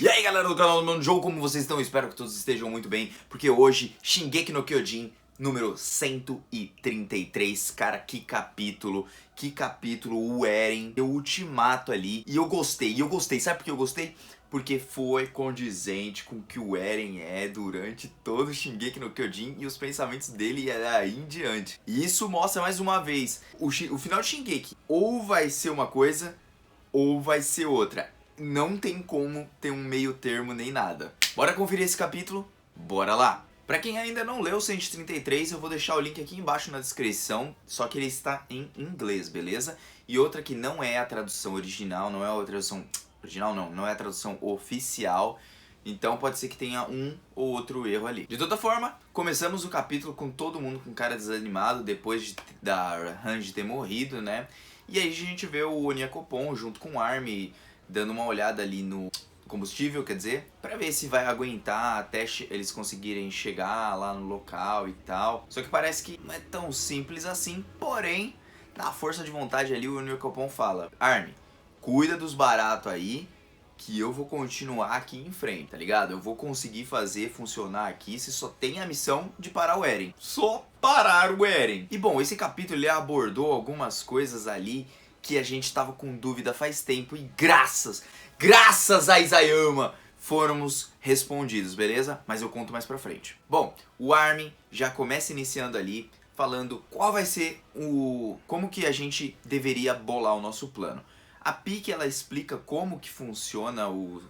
E aí galera do canal do Mano Jogo, como vocês estão? Espero que todos estejam muito bem, porque hoje Shingeki no Kyojin número 133, cara, que capítulo, o Eren, o ultimato ali, e eu gostei, sabe por que eu gostei? Porque foi condizente com o que o Eren é durante todo o Shingeki no Kyojin e os pensamentos dele aí em diante. E isso mostra mais uma vez, o final de Shingeki ou vai ser uma coisa ou vai ser outra. Não tem como ter um meio termo nem nada. Bora conferir esse capítulo? Bora lá! Pra quem ainda não leu o 133, eu vou deixar o link aqui embaixo na descrição, só que ele está em inglês, beleza? E outra que não é a tradução original, não é a tradução original não é a tradução oficial, então pode ser que tenha um ou outro erro ali. De toda forma, começamos o capítulo com todo mundo com cara desanimado depois da Hanji ter morrido, né? E aí a gente vê o Onyankopon junto com o Armin dando uma olhada ali no combustível, quer dizer, pra ver se vai aguentar até eles conseguirem chegar lá no local e tal. Só que parece que não é tão simples assim, porém, na força de vontade ali o Onyankopon fala: Armin, cuida dos baratos aí, que eu vou continuar aqui em frente, tá ligado? Eu vou conseguir fazer funcionar aqui se só tem a missão de parar o Eren. Só parar o Eren. E bom, esse capítulo ele abordou algumas coisas ali que a gente tava com dúvida faz tempo e graças a Isayama fomos respondidos, beleza? Mas eu conto mais pra frente. Bom, o Armin já começa iniciando ali falando qual vai ser como que a gente deveria bolar o nosso plano. A Pieck, ela explica como que funciona o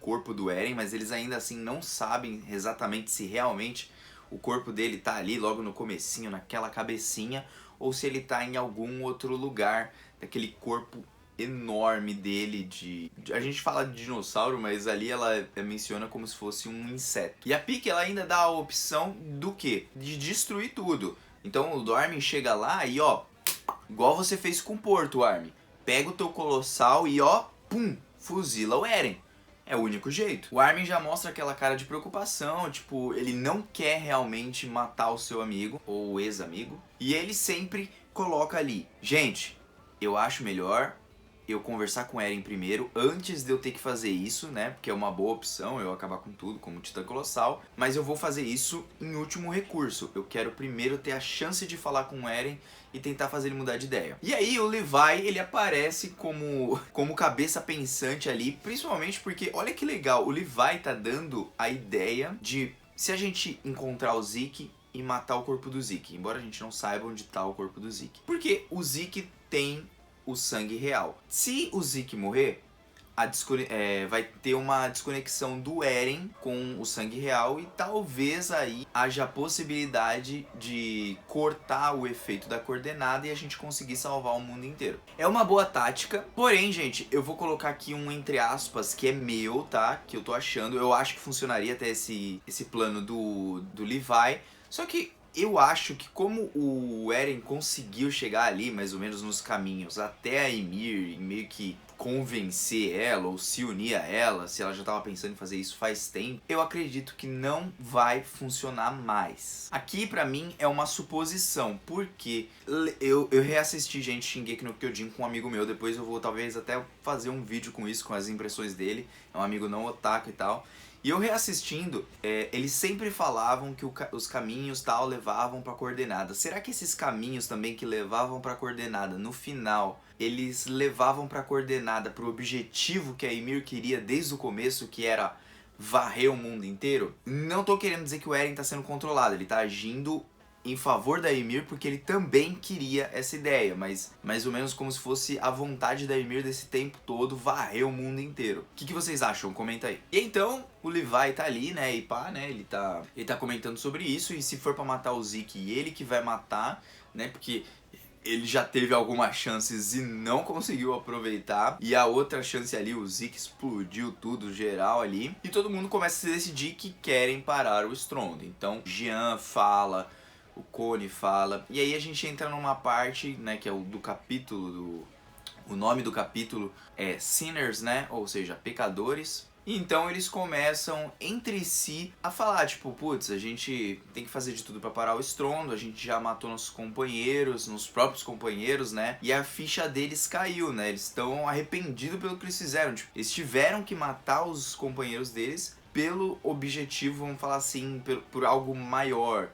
corpo do Eren, mas eles ainda assim não sabem exatamente se realmente o corpo dele tá ali logo no comecinho, naquela cabecinha, ou se ele tá em algum outro lugar daquele corpo enorme dele a gente fala de dinossauro, mas ali ela menciona como se fosse um inseto. E a Pieck, ela ainda dá a opção do quê? De destruir tudo. Então o Armin chega lá e ó, igual você fez com o Porto, Armin, pega o teu colossal e ó, pum, fuzila o Eren. É o único jeito. O Armin já mostra aquela cara de preocupação, tipo, ele não quer realmente matar o seu amigo, ou ex-amigo, e ele sempre coloca ali: gente, eu acho melhor eu conversar com o Eren primeiro, antes de eu ter que fazer isso, né? Porque é uma boa opção eu acabar com tudo, como Titã Colossal. Mas eu vou fazer isso em último recurso. Eu quero primeiro ter a chance de falar com o Eren e tentar fazer ele mudar de ideia. E aí o Levi, ele aparece como cabeça pensante ali, principalmente porque, olha que legal, o Levi tá dando a ideia de, se a gente encontrar o Zeke e matar o corpo do Zeke, embora a gente não saiba onde tá o corpo do Zeke. Porque o Zeke tem o sangue real. Se o Zeke morrer, vai ter uma desconexão do Eren com o sangue real e talvez aí haja a possibilidade de cortar o efeito da coordenada e a gente conseguir salvar o mundo inteiro. É uma boa tática, porém, gente, eu vou colocar aqui um entre aspas que é meu, tá? Que eu tô achando, eu acho que funcionaria até esse plano do Levi, só que eu acho que como o Eren conseguiu chegar ali, mais ou menos nos caminhos, até a Ymir, e meio que convencer ela ou se unir a ela, se ela já estava pensando em fazer isso faz tempo, eu acredito que não vai funcionar mais. Aqui pra mim é uma suposição, porque eu reassisti, gente, Shingeki no Kyojin com um amigo meu, depois eu vou talvez até fazer um vídeo com isso, com as impressões dele, é um amigo não otaku e tal. E eu reassistindo, eles sempre falavam que os caminhos tal levavam pra coordenada. Será que esses caminhos também que levavam pra coordenada, no final, eles levavam pra coordenada pro objetivo que a Ymir queria desde o começo, que era varrer o mundo inteiro? Não tô querendo dizer que o Eren tá sendo controlado, ele tá agindo em favor da Ymir porque ele também queria essa ideia, mas mais ou menos como se fosse a vontade da Ymir desse tempo todo varrer o mundo inteiro. O que vocês acham? Comenta aí. E então o Levi tá ali, né, e pá, né, ele tá comentando sobre isso, e se for pra matar o Zeke, ele que vai matar, né, porque ele já teve algumas chances e não conseguiu aproveitar. E a outra chance ali, o Zeke explodiu tudo, geral ali. E todo mundo começa a se decidir que querem parar o Strond. Então Jean fala, o Cone fala. E aí a gente entra numa parte, né, que é o do capítulo O nome do capítulo é Sinners, né? Ou seja, pecadores. Então eles começam entre si a falar, tipo, putz, a gente tem que fazer de tudo pra parar o estrondo, a gente já matou nossos companheiros, nossos próprios companheiros, né? E a ficha deles caiu, né? Eles estão arrependidos pelo que eles fizeram. Tipo, eles tiveram que matar os companheiros deles pelo objetivo, vamos falar assim, por algo maior.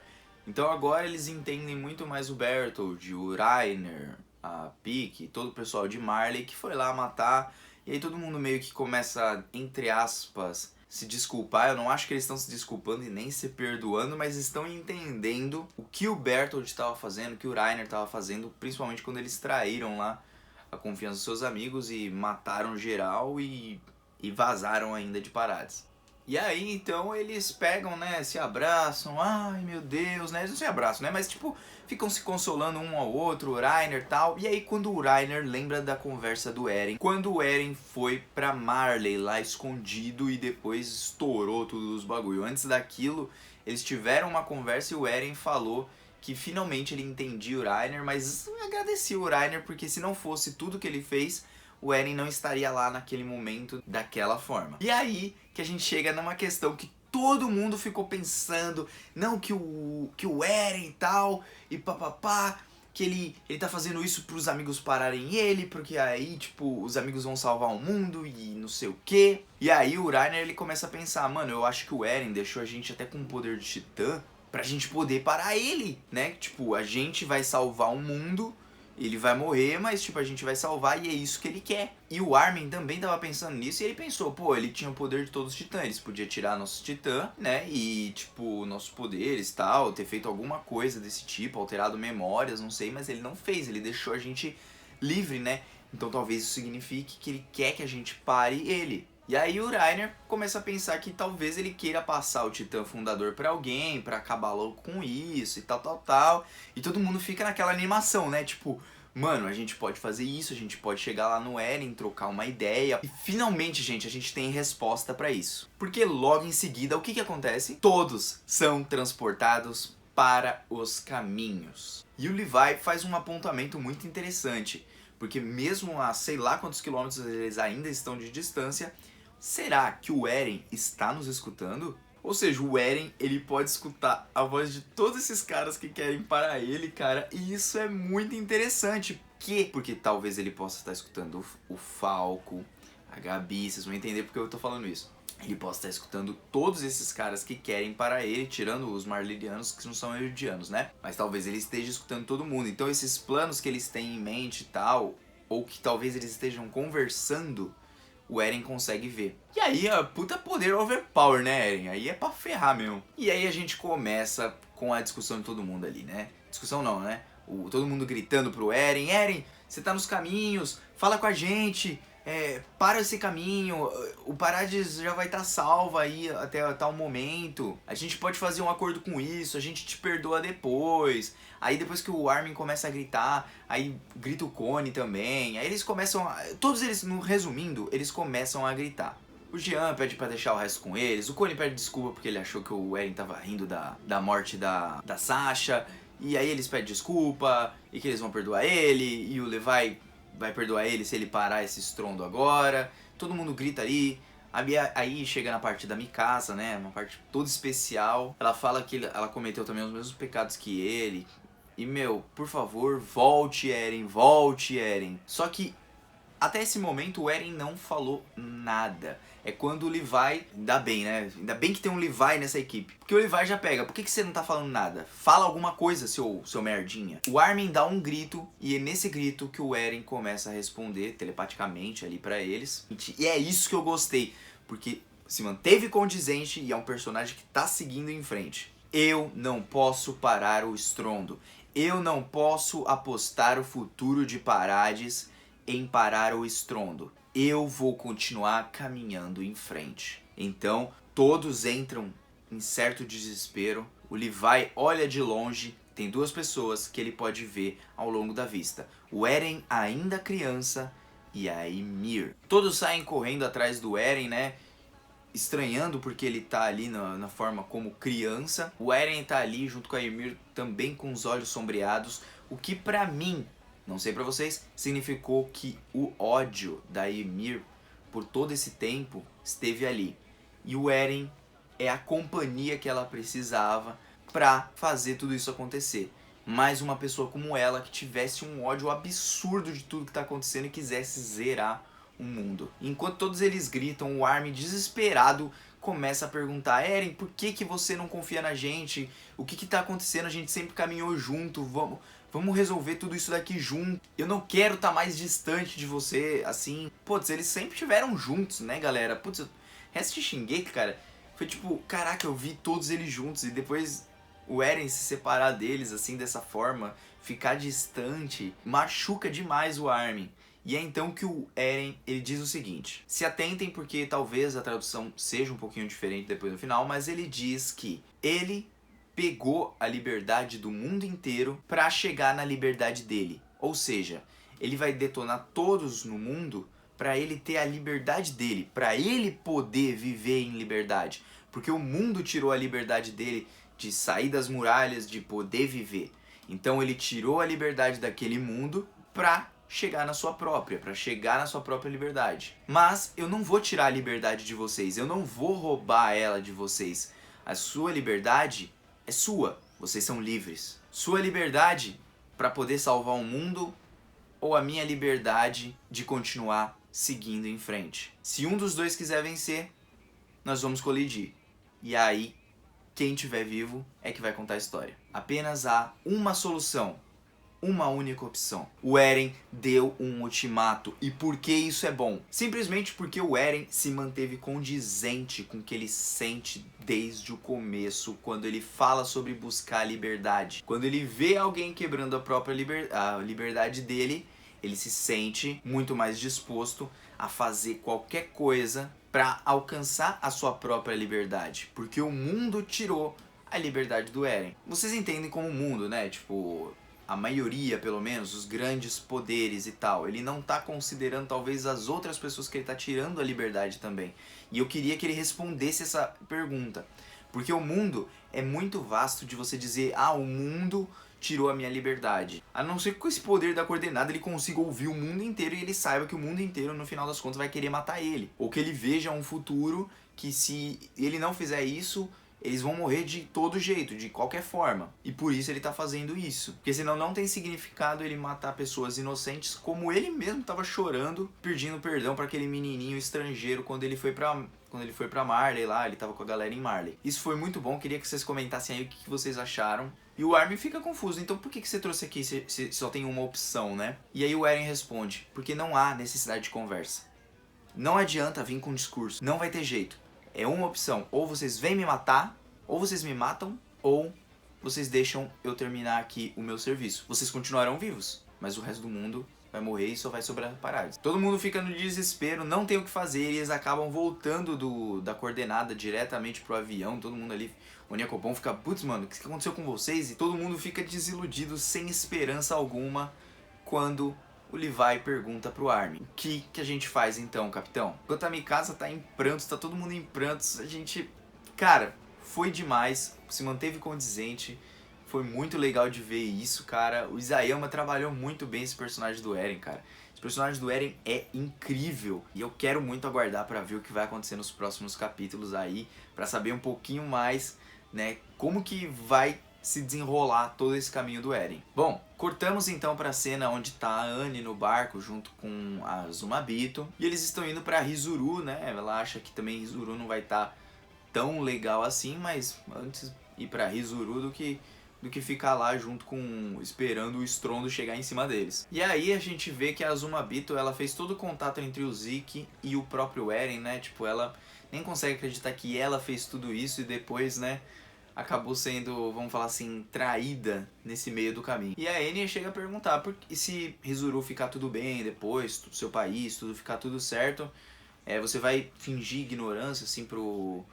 Então agora eles entendem muito mais o Bertold, o Rainer, a Pique, todo o pessoal de Marley que foi lá matar. E aí todo mundo meio que começa, entre aspas, se desculpar. Eu não acho que eles estão se desculpando e nem se perdoando, mas estão entendendo o que o Bertold estava fazendo, o que o Rainer estava fazendo, principalmente quando eles traíram lá a confiança dos seus amigos e mataram geral e vazaram ainda de Parades. E aí, então, eles pegam, né, se abraçam, ai meu Deus, né, eles não se abraçam, né, mas tipo, ficam se consolando um ao outro, o Rainer e tal. E aí quando o Rainer lembra da conversa do Eren, quando o Eren foi pra Marley lá escondido e depois estourou tudo os bagulho. Antes daquilo, eles tiveram uma conversa e o Eren falou que finalmente ele entendia o Rainer, mas agradecia o Rainer porque se não fosse tudo que ele fez, o Eren não estaria lá naquele momento daquela forma. E aí que a gente chega numa questão que todo mundo ficou pensando, não, que o Eren e tal, e papapá, que ele tá fazendo isso pros amigos pararem ele, porque aí, tipo, os amigos vão salvar o mundo e não sei o que. E aí o Rainer, ele começa a pensar, mano, eu acho que o Eren deixou a gente até com poder de titã pra gente poder parar ele, né? Tipo, a gente vai salvar o mundo, ele vai morrer, mas tipo, a gente vai salvar e é isso que ele quer. E o Armin também tava pensando nisso e ele pensou, pô, ele tinha o poder de todos os titãs, eles podia tirar nosso titã, né, e tipo, nossos poderes e tal, ter feito alguma coisa desse tipo, alterado memórias, não sei, mas ele não fez, ele deixou a gente livre, né, então talvez isso signifique que ele quer que a gente pare ele. E aí o Rainer começa a pensar que talvez ele queira passar o Titã Fundador pra alguém, pra acabar logo com isso e tal. E todo mundo fica naquela animação, né? Tipo, mano, a gente pode fazer isso, a gente pode chegar lá no Eren, trocar uma ideia. E finalmente, gente, a gente tem resposta pra isso. Porque logo em seguida, o que acontece? Todos são transportados para os caminhos. E o Levi faz um apontamento muito interessante. Porque mesmo a sei lá quantos quilômetros eles ainda estão de distância, será que o Eren está nos escutando? Ou seja, o Eren, ele pode escutar a voz de todos esses caras que querem parar ele, cara. E isso é muito interessante. Porque talvez ele possa estar escutando o Falco, a Gabi, vocês vão entender porque eu tô falando isso. Ele possa estar escutando todos esses caras que querem parar ele, tirando os Marleyrianos, que não são Eldianos, né? Mas talvez ele esteja escutando todo mundo. Então esses planos que eles têm em mente e tal, ou que talvez eles estejam conversando, o Eren consegue ver. E aí, puta poder overpower, né, Eren? Aí é pra ferrar mesmo. E aí a gente começa com a discussão de todo mundo ali, né? Discussão não, né? Todo mundo gritando pro Eren, Eren, você tá nos caminhos, fala com a gente, para esse caminho, o Parades já vai estar salvo aí até tal momento, a gente pode fazer um acordo com isso, a gente te perdoa depois. Aí depois que o Armin começa a gritar, aí grita o Cone também, aí eles começam, todos eles, no resumindo, eles começam a gritar. O Jean pede pra deixar o resto com eles, o Cone pede desculpa porque ele achou que o Eren tava rindo da morte da Sasha, e aí eles pedem desculpa, e que eles vão perdoar ele, e o Levi vai perdoar ele se ele parar esse estrondo agora. Todo mundo grita ali. Aí chega na parte da Mikasa, né? Uma parte toda especial. Ela fala que ela cometeu também os mesmos pecados que ele. E, meu, por favor, volte, Eren, volte, Eren. Só que até esse momento o Eren não falou nada. É quando o Levi, ainda bem, né? Ainda bem que tem um Levi nessa equipe. Porque o Levi já pega, por que você não tá falando nada? Fala alguma coisa, seu merdinha. O Armin dá um grito, e é nesse grito que o Eren começa a responder telepaticamente ali pra eles. E é isso que eu gostei, porque se manteve condizente e é um personagem que tá seguindo em frente. Eu não posso parar o estrondo. Eu não posso apostar o futuro de Parades em parar o estrondo. Eu vou continuar caminhando em frente. Então, todos entram em certo desespero. O Levi olha de longe, tem duas pessoas que ele pode ver ao longo da vista. O Eren ainda criança e a Ymir. Todos saem correndo atrás do Eren, né? Estranhando porque ele tá ali na forma como criança. O Eren tá ali junto com a Ymir também com os olhos sombreados. O que pra mim Não sei pra vocês, significou que o ódio da Ymir por todo esse tempo esteve ali. E o Eren é a companhia que ela precisava pra fazer tudo isso acontecer. Mais uma pessoa como ela que tivesse um ódio absurdo de tudo que tá acontecendo e quisesse zerar o mundo. Enquanto todos eles gritam, o Armin desesperado começa a perguntar: Eren, por que você não confia na gente? O que tá acontecendo? A gente sempre caminhou junto, vamos resolver tudo isso daqui junto. Eu não quero estar mais distante de você, assim. Putz, eles sempre estiveram juntos, né, galera? Putz, o resto de Shingeki, cara, foi tipo, caraca, eu vi todos eles juntos e depois o Eren se separar deles, assim, dessa forma, ficar distante, machuca demais o Armin. E é então que o Eren, ele diz o seguinte: se atentem porque talvez a tradução seja um pouquinho diferente depois no final, mas ele diz que ele pegou a liberdade do mundo inteiro para chegar na liberdade dele. Ou seja, ele vai detonar todos no mundo para ele ter a liberdade dele, para ele poder viver em liberdade. Porque o mundo tirou a liberdade dele de sair das muralhas, de poder viver. Então ele tirou a liberdade daquele mundo para chegar na sua própria, para chegar na sua própria liberdade. Mas eu não vou tirar a liberdade de vocês, eu não vou roubar ela de vocês. A sua liberdade é sua, vocês são livres. Sua liberdade para poder salvar o mundo ou a minha liberdade de continuar seguindo em frente. Se um dos dois quiser vencer, nós vamos colidir. E aí, quem estiver vivo é que vai contar a história. Apenas há uma solução. Uma única opção. O Eren deu um ultimato. E por que isso é bom? Simplesmente porque o Eren se manteve condizente com o que ele sente desde o começo, quando ele fala sobre buscar a liberdade. Quando ele vê alguém quebrando a própria liberdade dele, ele se sente muito mais disposto a fazer qualquer coisa para alcançar a sua própria liberdade. Porque o mundo tirou a liberdade do Eren. Vocês entendem como o mundo, né? Tipo, a maioria, pelo menos, os grandes poderes e tal, ele não tá considerando talvez as outras pessoas que ele tá tirando a liberdade também. E eu queria que ele respondesse essa pergunta. Porque o mundo é muito vasto de você dizer: ah, o mundo tirou a minha liberdade. A não ser que com esse poder da coordenada ele consiga ouvir o mundo inteiro e ele saiba que o mundo inteiro, no final das contas, vai querer matar ele. Ou que ele veja um futuro que, se ele não fizer isso, eles vão morrer de todo jeito, de qualquer forma. E por isso ele tá fazendo isso. Porque senão não tem significado ele matar pessoas inocentes, como ele mesmo tava chorando, pedindo perdão para aquele menininho estrangeiro quando ele foi pra Marley lá, ele tava com a galera em Marley. Isso foi muito bom, queria que vocês comentassem aí o que vocês acharam. E o Armin fica confuso, então por que você trouxe aqui se só tem uma opção, né? E aí o Eren responde: porque não há necessidade de conversa. Não adianta vir com discurso, não vai ter jeito. É uma opção, ou vocês vêm me matar, ou vocês me matam, ou vocês deixam eu terminar aqui o meu serviço. Vocês continuarão vivos, mas o resto do mundo vai morrer e só vai sobrar Paradis. Todo mundo fica no desespero, não tem o que fazer, e eles acabam voltando da coordenada diretamente pro avião, todo mundo ali. O Nekopon fica: putz, mano, o que aconteceu com vocês? E todo mundo fica desiludido, sem esperança alguma, quando o Levi pergunta pro Armin: o que a gente faz então, capitão? Enquanto a Mikasa tá em prantos, tá todo mundo em prantos, a gente... Cara, foi demais, se manteve condizente, foi muito legal de ver isso, cara. O Isayama trabalhou muito bem esse personagem do Eren, cara. Esse personagem do Eren é incrível e eu quero muito aguardar pra ver o que vai acontecer nos próximos capítulos aí, pra saber um pouquinho mais, né, como que vai se desenrolar todo esse caminho do Eren. Bom, cortamos então para a cena onde tá a Anne no barco junto com a Azumabito e eles estão indo para Hizuru, né? Ela acha que também Hizuru não vai estar tão legal assim, mas antes ir para Hizuru do que ficar lá junto com, esperando o estrondo chegar em cima deles. E aí a gente vê que a Azumabito, ela fez todo o contato entre o Zeke e o próprio Eren, né? Tipo, ela nem consegue acreditar que ela fez tudo isso e depois, né, acabou sendo, vamos falar assim, traída nesse meio do caminho. E a Enya chega a perguntar: e se Hizuru ficar tudo bem depois, seu país, tudo ficar tudo certo, você vai fingir ignorância assim pro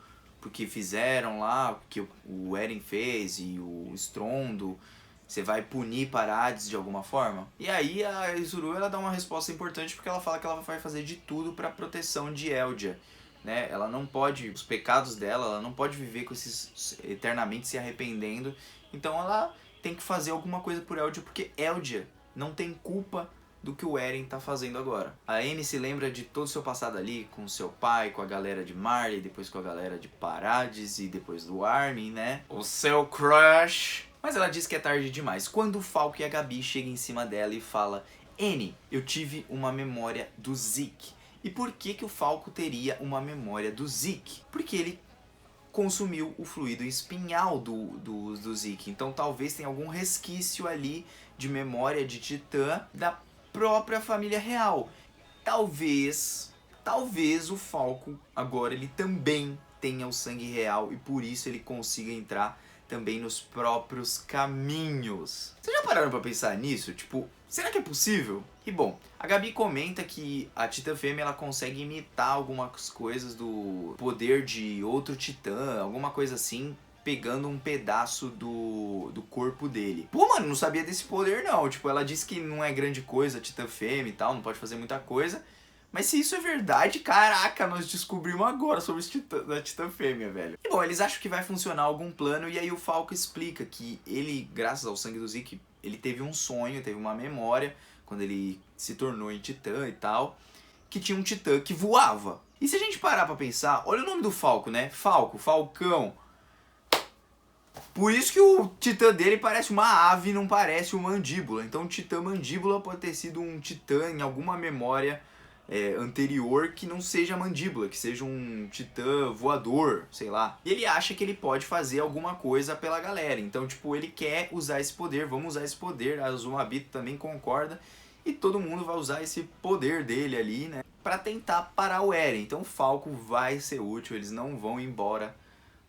que fizeram lá, o que o Eren fez e o estrondo? Você vai punir Paradis de alguma forma? E aí a Hizuru, ela dá uma resposta importante, porque ela fala que ela vai fazer de tudo para proteção de Eldia, né? Ela não pode, os pecados dela, ela não pode viver com esses eternamente se arrependendo. Então ela tem que fazer alguma coisa por Eldia, porque Eldia não tem culpa do que o Eren tá fazendo agora. A Anne se lembra de todo o seu passado ali, com seu pai, com a galera de Marley, depois com a galera de Parades e depois do Armin, né? O seu crush. Mas ela diz que é tarde demais. Quando o Falco e a Gabi chegam em cima dela e fala: Anne, eu tive uma memória do Zeke. E por que que o Falco teria uma memória do Zeke? Porque ele consumiu o fluido espinhal do Zeke. Então talvez tenha algum resquício ali de memória de Titã da própria família real. Talvez o Falco agora ele também tenha o sangue real e por isso ele consiga entrar também nos próprios caminhos. Vocês já pararam pra pensar nisso? Tipo, será que é possível? E bom, a Gabi comenta que a Titã Fêmea ela consegue imitar algumas coisas do poder de outro Titã, alguma coisa assim, pegando um pedaço do corpo dele. Pô, mano, não sabia desse poder não. Tipo, ela disse que não é grande coisa, Titã Fêmea e tal, não pode fazer muita coisa. Mas se isso é verdade, caraca, nós descobrimos agora sobre a Titã Fêmea, velho. E bom, eles acham que vai funcionar algum plano e aí o Falco explica que ele, graças ao sangue do Zeke, ele teve um sonho, teve uma memória, quando ele se tornou em Titã e tal, que tinha um Titã que voava. E se a gente parar pra pensar, olha o nome do Falco, né? Falco, Falcão. Por isso que o Titã dele parece uma ave, não parece uma mandíbula. Então o Titã Mandíbula pode ter sido um Titã em alguma memória anterior que não seja mandíbula, que seja um Titã voador, sei lá. E ele acha que ele pode fazer alguma coisa pela galera. Então, tipo, ele quer usar esse poder, vamos usar esse poder. A Azumabito também concorda e todo mundo vai usar esse poder dele ali, né, pra tentar parar o Eren. Então o Falco vai ser útil, eles não vão embora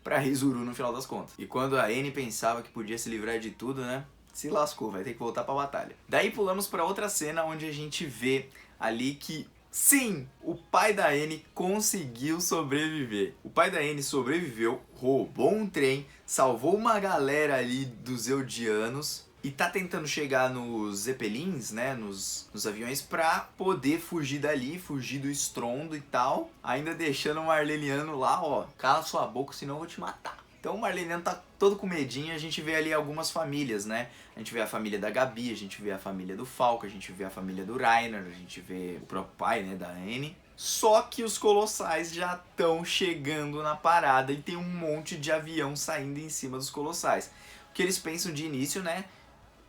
pra Rizuru no final das contas. E quando a Anne pensava que podia se livrar de tudo, né, se lascou, vai ter que voltar pra batalha. Daí pulamos pra outra cena onde a gente vê ali que sim, o pai da Anne conseguiu sobreviver. O pai da Anne sobreviveu, roubou um trem, salvou uma galera ali dos Eldianos e tá tentando chegar nos Zeppelins, né, nos aviões, pra poder fugir dali, fugir do estrondo e tal, ainda deixando o Marleniano lá, ó, cala sua boca, senão eu vou te matar. Então o Marleniano tá todo com medinho, a gente vê ali algumas famílias, né? A gente vê a família da Gabi, a gente vê a família do Falco, a gente vê a família do Reiner, a gente vê o próprio pai, né, da Anne. Só que os Colossais já estão chegando na parada e tem um monte de avião saindo em cima dos Colossais. O que eles pensam de início, né?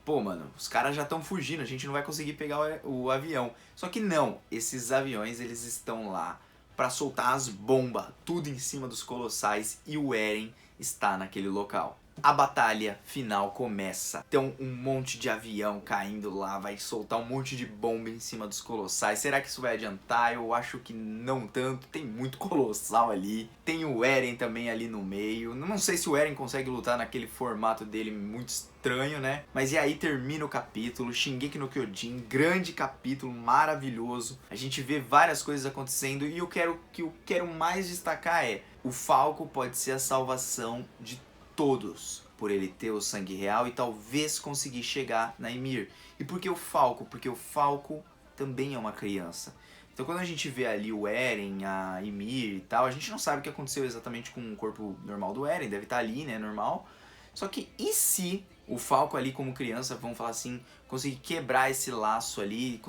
Pô, mano, os caras já estão fugindo, a gente não vai conseguir pegar o avião. Só que não, esses aviões eles estão lá pra soltar as bombas, tudo em cima dos Colossais e o Eren está naquele local. A batalha final começa. Tem um monte de avião caindo lá, vai soltar um monte de bomba em cima dos Colossais. Será que isso vai adiantar? Eu acho que não tanto. Tem muito Colossal ali. Tem o Eren também ali no meio. Não sei se o Eren consegue lutar naquele formato dele muito estranho, né? Mas e aí termina o capítulo. Shingeki no Kyojin, grande capítulo, maravilhoso. A gente vê várias coisas acontecendo e o que eu quero mais destacar é: o Falco pode ser a salvação de todos, por ele ter o sangue real e talvez conseguir chegar na Ymir. E por que o Falco? Porque o Falco também é uma criança. Então quando a gente vê ali o Eren, a Ymir e tal, a gente não sabe o que aconteceu exatamente com o corpo normal do Eren, deve estar ali, né, normal. Só que e se o Falco ali como criança, vamos falar assim, conseguir quebrar esse laço ali,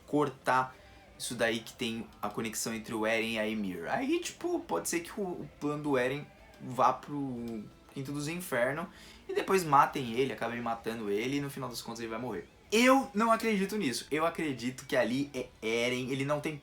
cortar isso daí que tem a conexão entre o Eren e a Ymir? Aí, tipo, pode ser que o plano do Eren vá pro Quinto dos Infernos e depois matem ele, acabem matando ele e no final das contas ele vai morrer. Eu não acredito nisso. Eu acredito que ali é Eren, ele não tem...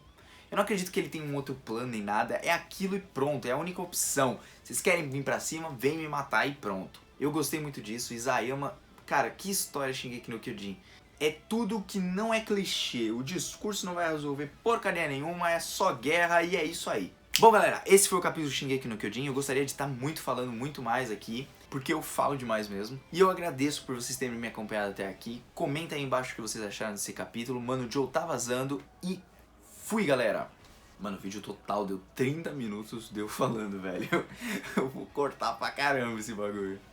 Eu não acredito que ele tem um outro plano nem nada. É aquilo e pronto, é a única opção. Vocês querem vir pra cima, vem me matar e pronto. Eu gostei muito disso. Isayama, cara, que história Shingeki no Kyojin. É tudo que não é clichê. O discurso não vai resolver porcaria nenhuma, é só guerra e é isso aí. Bom, galera, esse foi o capítulo de Shingeki no Kyojin. Eu gostaria de estar falando muito mais aqui, porque eu falo demais mesmo. E eu agradeço por vocês terem me acompanhado até aqui. Comenta aí embaixo o que vocês acharam desse capítulo. Mano, o Joe tá vazando e fui, galera! Mano, o vídeo total deu 30 minutos de eu falando, velho. Eu vou cortar pra caramba esse bagulho.